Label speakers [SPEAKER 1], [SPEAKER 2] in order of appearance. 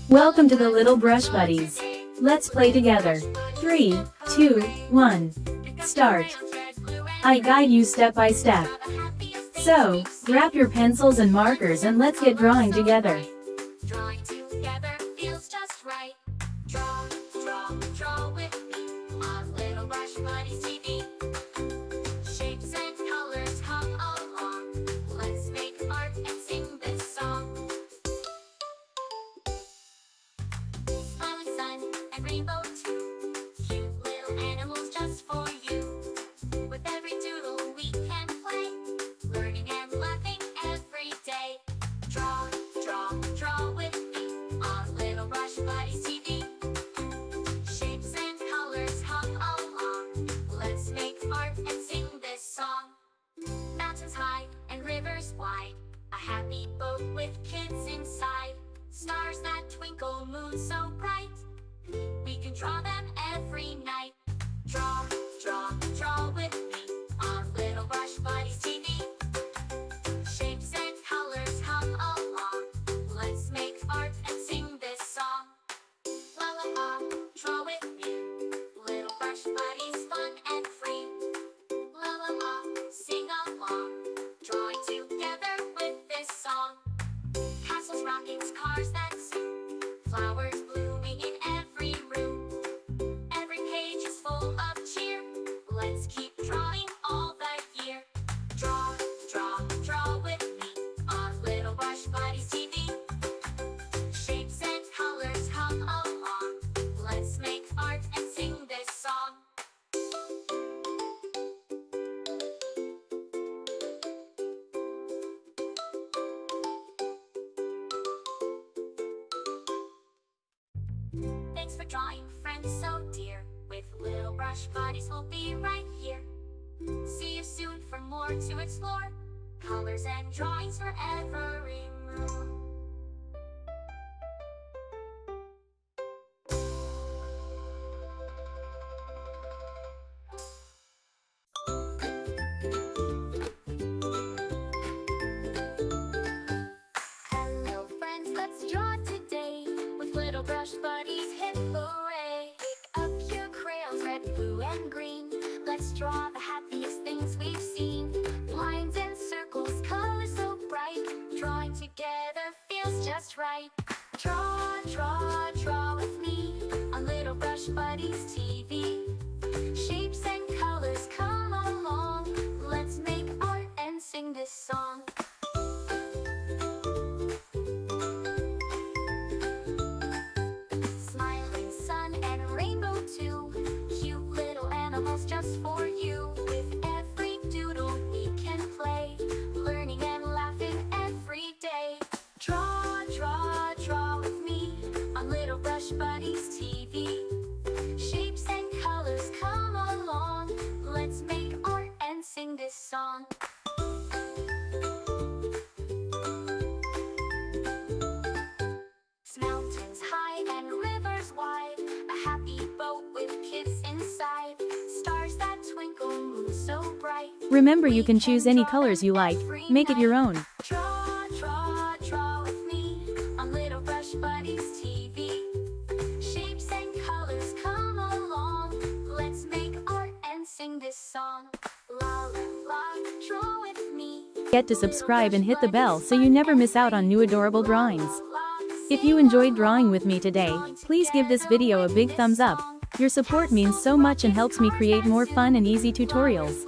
[SPEAKER 1] Welcome to the Little Brush Buddies. Let's play together. 3, 2, 1. Start. I guide you step by step. So, grab your pencils and markers and let's get drawing together.
[SPEAKER 2] Drawing together feels just right. Draw, draw, draw with me on Little Brush Buddies TV. Shapes and colors come along. Let's make art and sing this song. Smiling sun and rainbow too. Cute little animals just for you. With every doodle we can play, learning and laughing every day. Draw, draw, draw with me on Little Brush Buddies TV. Shapes and colors come along. Let's make art and sing this song. Mountains high and rivers wide, a happy boat with kids inside. Stars that twinkle, moon so bright, we can draw them every night. Draw, draw, draw with me on Little Brush Buddies TV. Shapes and colors come along. Let's make art and sing this song. La la la, draw with me. Little Brush Buddies, fun and free. La la la, sing along. Drawing together with this song. Castles, rockets, cars that zoom. Flowers blooming in every room. Every page is full of cheer. Let's keep drawing all the year. Draw, draw, draw with me on Little Brush Buddies TV. Shapes and colors come along. Let's make art and sing this song. Thanks for drawing, friends so dear. With Little Brush Buddies, we'll be right here. See you soon for more to explore. Colors and drawings for every mood. Hello friends, let's draw today. With Little Brush Buddies, hip hooray! Pick up your crayons, red, blue, and green. Let's draw the happiest things we've seen. Lines and circles, colors so bright. Drawing together feels just right. Draw, draw, draw with me on Little Brush Buddies TV. Shapes and colors come along. Let's make art and sing this song. Smiling sun and rainbow too. Cute little animals just for you. With every doodle we can play, learning and laughing every day. Draw, draw, draw with me on Little Brush Buddies TV. Shapes and colors come along. Let's make art and sing this song. Mountains high and rivers wide, a happy boat with kids inside. Stars that twinkle, moon so bright.
[SPEAKER 1] Remember, you can choose any colors you like. Make it your own.
[SPEAKER 2] Draw, draw, draw with me on Little Brush Buddies TV. Shapes and colors come along. Let's make art and sing this song. La la la, draw with me.
[SPEAKER 1] Get to subscribe and hit the bell so you never miss out on new adorable drawings. If you enjoyed drawing with me today, please give this video a big thumbs up. Your support means so much and helps me create more fun and easy tutorials.